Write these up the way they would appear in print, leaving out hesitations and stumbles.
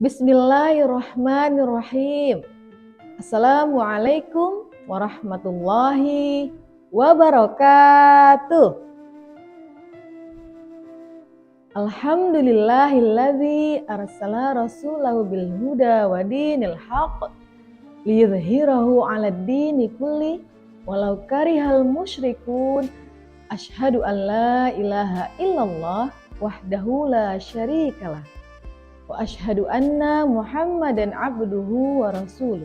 Bismillahirrahmanirrahim. Assalamualaikum warahmatullahi wabarakatuh. Alhamdulillahilladzi arsala rasulahu bil huda wa dinil haqq liyudhhirahu 'alad dini kulli walau karihal musyrikun. Asyhadu an la ilaha illallah wahdahu la syarikalah wa asyhadu anna Muhammadan abduhu wa rasuluh.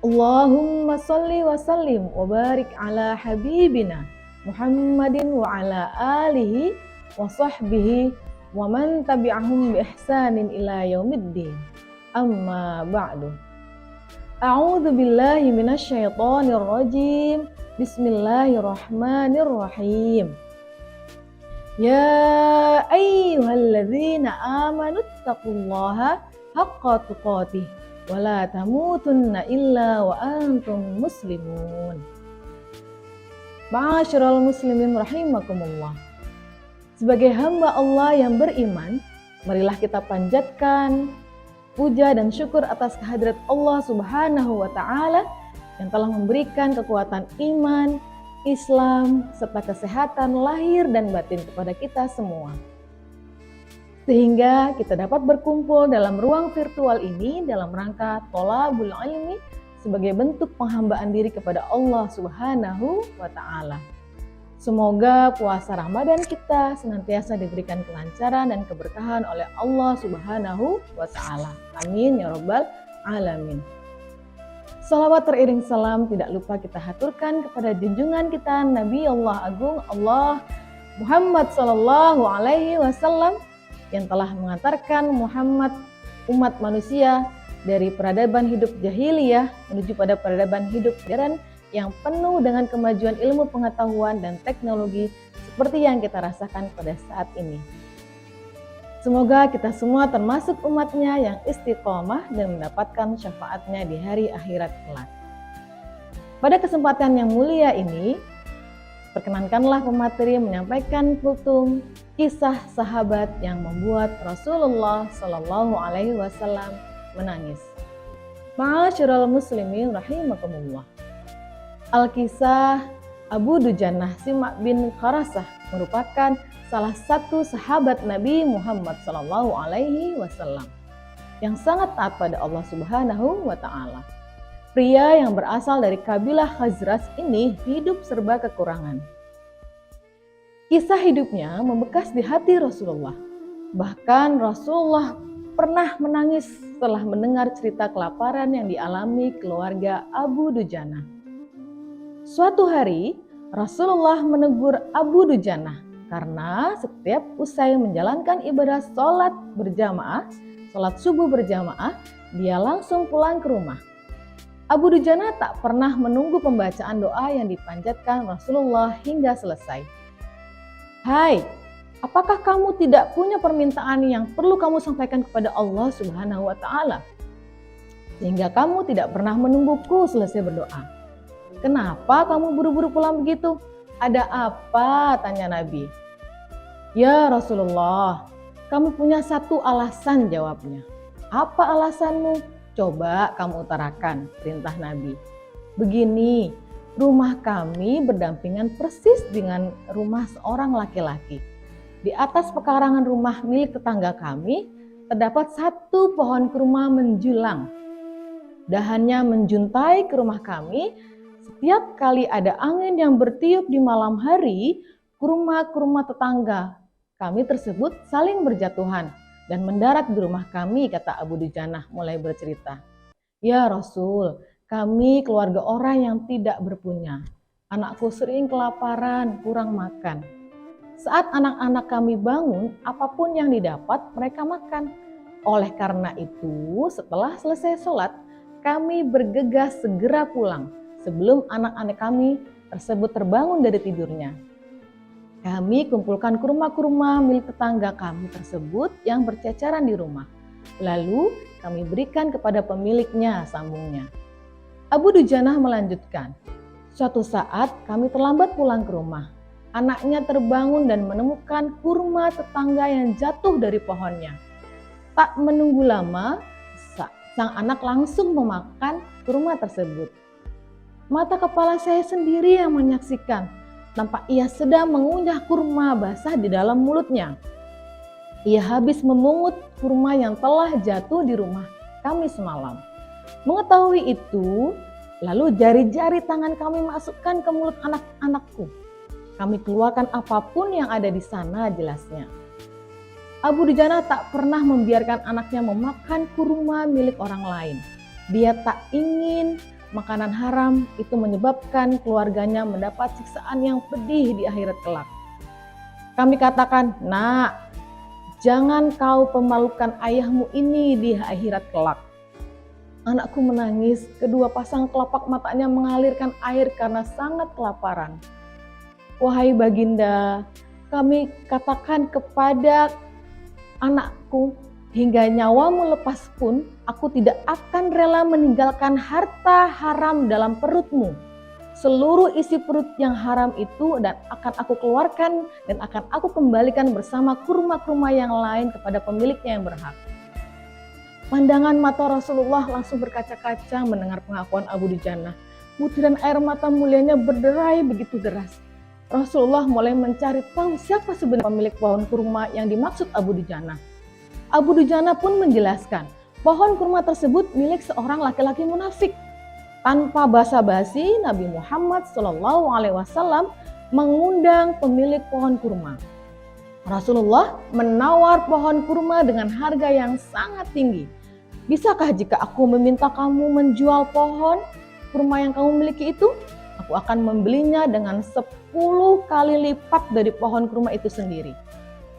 Allahumma salli wa sallim wa barik ala habibina Muhammadin wa ala alihi wa sahbihi wa man tabi'ahum bi ihsanin ila yaumiddin. Amma ba'du. A'udzu billahi minasyaitonir rajim. Bismillahirrahmanirrahim. Ya ayyuhalladzina amanu taqullaha haqqa tuqatih wa la tamutunna illa wa antum muslimun. Ma'asyiral muslimin rahimakumullah. Sebagai hamba Allah yang beriman, marilah kita panjatkan puja dan syukur atas kehadirat Allah Subhanahu wa taala yang telah memberikan kekuatan iman, Islam, serta kesehatan lahir dan batin kepada kita semua. Sehingga kita dapat berkumpul dalam ruang virtual ini dalam rangka thalabul ilmi sebagai bentuk penghambaan diri kepada Allah Subhanahu wa taala. Semoga puasa Ramadan kita senantiasa diberikan kelancaran dan keberkahan oleh Allah Subhanahu wa taala. Amin ya rabbal alamin. Salawat teriring salam tidak lupa kita haturkan kepada junjungan kita Nabi Allah Agung Allah Muhammad sallallahu alaihi wasallam yang telah mengantarkan Muhammad umat manusia dari peradaban hidup jahiliyah menuju pada peradaban hidup modern yang penuh dengan kemajuan ilmu pengetahuan dan teknologi seperti yang kita rasakan pada saat ini. Semoga kita semua termasuk umatnya yang istiqomah dan mendapatkan syafaatnya di hari akhirat kelak. Pada kesempatan yang mulia ini, perkenankanlah pemateri menyampaikan kultum kisah sahabat yang membuat Rasulullah Shallallahu Alaihi Wasallam menangis. Ma'asyiral muslimin rahimakumullah. Al-Kisah Abu Dujanah Simak bin Kharasah merupakan salah satu sahabat Nabi Muhammad Sallallahu Alaihi Wasallam yang sangat taat pada Allah Subhanahu wa taala. Pria yang berasal dari kabilah Khazraj ini hidup serba kekurangan. Kisah hidupnya membekas di hati Rasulullah. Bahkan Rasulullah pernah menangis setelah mendengar cerita kelaparan yang dialami keluarga Abu Dujanah. Suatu hari Rasulullah menegur Abu Dujanah karena setiap usai menjalankan ibadah sholat subuh berjamaah, dia langsung pulang ke rumah. Abu Dujanah tak pernah menunggu pembacaan doa yang dipanjatkan Rasulullah hingga selesai. Hai, apakah kamu tidak punya permintaan yang perlu kamu sampaikan kepada Allah Subhanahu wa taala? Sehingga kamu tidak pernah menungguku selesai berdoa. Kenapa kamu buru-buru pulang begitu? Ada apa? Tanya Nabi. Ya Rasulullah, kami punya satu alasan, jawabnya. Apa alasanmu? Coba kamu utarakan, perintah Nabi. Begini, rumah kami berdampingan persis dengan rumah seorang laki-laki. Di atas pekarangan rumah milik tetangga kami, terdapat satu pohon kurma menjulang. Dahannya menjuntai ke rumah kami. Setiap kali ada angin yang bertiup di malam hari, kurma-kurma tetangga kami tersebut saling berjatuhan dan mendarat di rumah kami, kata Abu Dujanah mulai bercerita. Ya Rasul, kami keluarga orang yang tidak berpunya. Anakku sering kelaparan, kurang makan. Saat anak-anak kami bangun, apapun yang didapat mereka makan. Oleh karena itu, setelah selesai sholat, kami bergegas segera pulang sebelum anak-anak kami tersebut terbangun dari tidurnya. Kami kumpulkan kurma-kurma milik tetangga kami tersebut yang berceceran di rumah. Lalu kami berikan kepada pemiliknya, sambungnya. Abu Dujanah melanjutkan, suatu saat kami terlambat pulang ke rumah. Anaknya terbangun dan menemukan kurma tetangga yang jatuh dari pohonnya. Tak menunggu lama, sang anak langsung memakan kurma tersebut. Mata kepala saya sendiri yang menyaksikan. Nampak ia sedang mengunyah kurma basah di dalam mulutnya. Ia habis memungut kurma yang telah jatuh di rumah kami semalam. Mengetahui itu, lalu jari-jari tangan kami masukkan ke mulut anak-anakku. Kami keluarkan apapun yang ada di sana, jelasnya. Abu Dujana tak pernah membiarkan anaknya memakan kurma milik orang lain. Dia tak ingin makanan haram itu menyebabkan keluarganya mendapat siksaan yang pedih di akhirat kelak. Kami katakan, "Nak, jangan kau pemalukan ayahmu ini di akhirat kelak." Anakku menangis, kedua pasang kelopak matanya mengalirkan air karena sangat kelaparan. "Wahai baginda, kami katakan kepada anakku, hingga nyawamu lepas pun, aku tidak akan rela meninggalkan harta haram dalam perutmu. Seluruh isi perut yang haram itu dan akan aku keluarkan dan akan aku kembalikan bersama kurma-kurma yang lain kepada pemiliknya yang berhak." Pandangan mata Rasulullah langsung berkaca-kaca mendengar pengakuan Abu Dujana. Butiran air mata mulianya berderai begitu deras. Rasulullah mulai mencari tahu siapa sebenarnya pemilik pohon kurma yang dimaksud Abu Dujana. Abu Dujana pun menjelaskan, pohon kurma tersebut milik seorang laki-laki munafik. Tanpa basa-basi, Nabi Muhammad SAW mengundang pemilik pohon kurma. Rasulullah menawar pohon kurma dengan harga yang sangat tinggi. "Bisakah jika aku meminta kamu menjual pohon kurma yang kamu miliki itu? Aku akan membelinya dengan 10 kali lipat dari pohon kurma itu sendiri."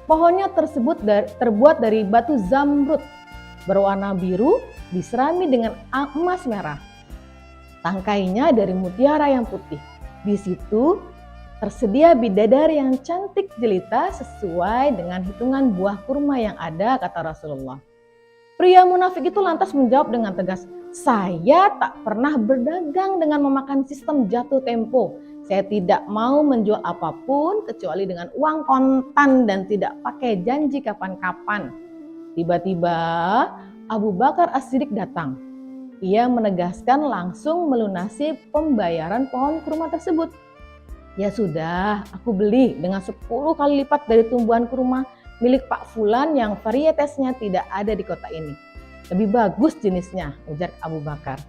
Pohonnya tersebut terbuat dari batu zamrud berwarna biru diserami dengan emas merah. Tangkainya dari mutiara yang putih. Di situ tersedia bidadari yang cantik jelita sesuai dengan hitungan buah kurma yang ada, kata Rasulullah. Pria munafik itu lantas menjawab dengan tegas, "Saya tak pernah berdagang dengan memakan sistem jatuh tempo. Saya tidak mau menjual apapun kecuali dengan uang kontan dan tidak pakai janji kapan-kapan." Tiba-tiba Abu Bakar As-Siddiq datang. Ia menegaskan langsung melunasi pembayaran pohon kurma tersebut. "Ya sudah, aku beli dengan 10 kali lipat dari tumbuhan kurma milik Pak Fulan yang varietesnya tidak ada di kota ini. Lebih bagus jenisnya," ujar Abu Bakar.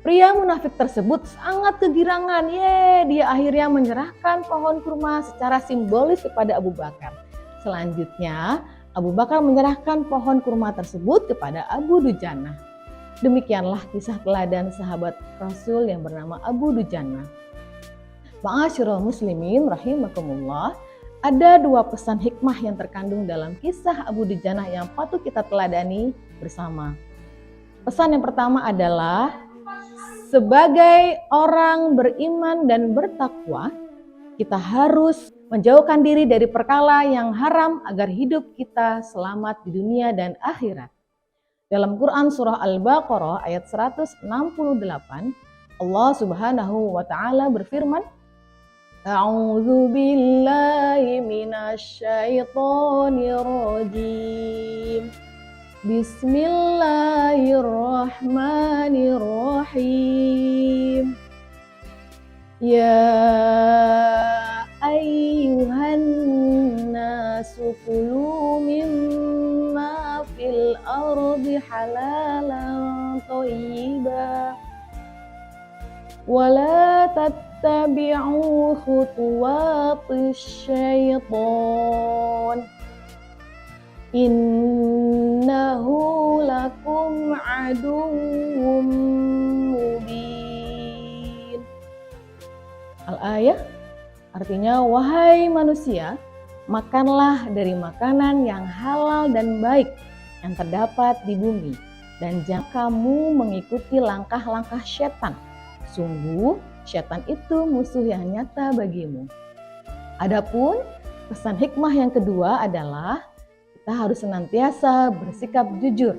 Pria munafik tersebut sangat kegirangan. Dia akhirnya menyerahkan pohon kurma secara simbolis kepada Abu Bakar. Selanjutnya, Abu Bakar menyerahkan pohon kurma tersebut kepada Abu Dujana. Demikianlah kisah teladan sahabat Rasul yang bernama Abu Dujana. Ma'asyiral muslimin rahimakumullah, ada 2 pesan hikmah yang terkandung dalam kisah Abu Dujana yang patut kita teladani bersama. Pesan yang pertama adalah, sebagai orang beriman dan bertakwa, kita harus menjauhkan diri dari perkara yang haram agar hidup kita selamat di dunia dan akhirat. Dalam Quran surah Al-Baqarah ayat 168, Allah Subhanahu wa taala berfirman, "A'udzu billahi minasy syaithanir rajim. Bismillahirrahmanirrahim. Ya ayyuhan nasu kulu mimma fil ardi halalan thayyiban wa la tattabi'u khutuwatis syaitan. Innahu lakum aduwwum mubin." Al-ayah artinya, wahai manusia, makanlah dari makanan yang halal dan baik yang terdapat di bumi, dan jangan kamu mengikuti langkah-langkah setan. Sungguh, setan itu musuh yang nyata bagimu. Adapun pesan hikmah yang kedua adalah kita harus senantiasa bersikap jujur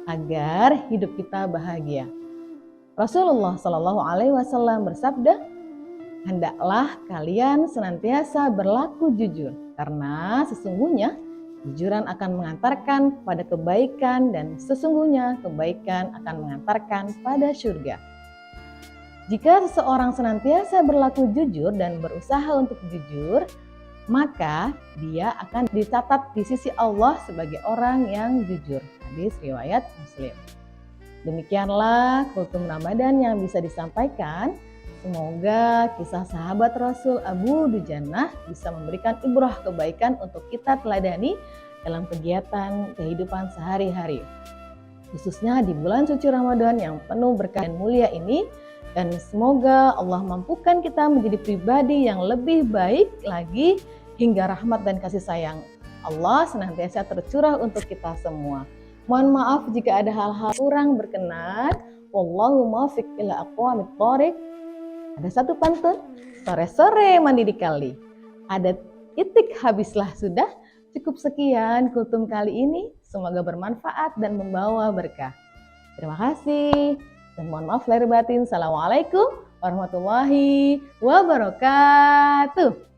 agar hidup kita bahagia. Rasulullah SAW bersabda, "Hendaklah kalian senantiasa berlaku jujur, karena sesungguhnya Kejujuran akan mengantarkan pada kebaikan dan sesungguhnya kebaikan akan mengantarkan pada surga. Jika seseorang senantiasa berlaku jujur dan berusaha untuk jujur, maka dia akan dicatat di sisi Allah sebagai orang yang jujur. Hadis riwayat Muslim. Demikianlah kultum Ramadan yang bisa disampaikan. Semoga kisah sahabat Rasul Abu Dujannah bisa memberikan ibrah kebaikan untuk kita teladani dalam kegiatan kehidupan sehari-hari. Khususnya di bulan suci Ramadan yang penuh berkah dan mulia ini. Dan semoga Allah mampukan kita menjadi pribadi yang lebih baik lagi hingga rahmat dan kasih sayang Allah senantiasa tercurah untuk kita semua. Mohon maaf jika ada hal-hal kurang berkenan. Wallahu muwaffiq ila aqwamit thoriq. Ada satu pantun, sore-sore mandi di kali. Ada titik habislah sudah. Cukup sekian kultum kali ini. Semoga bermanfaat dan membawa berkah. Terima kasih. Dan mohon maaf lahir batin. Assalamualaikum warahmatullahi wabarakatuh.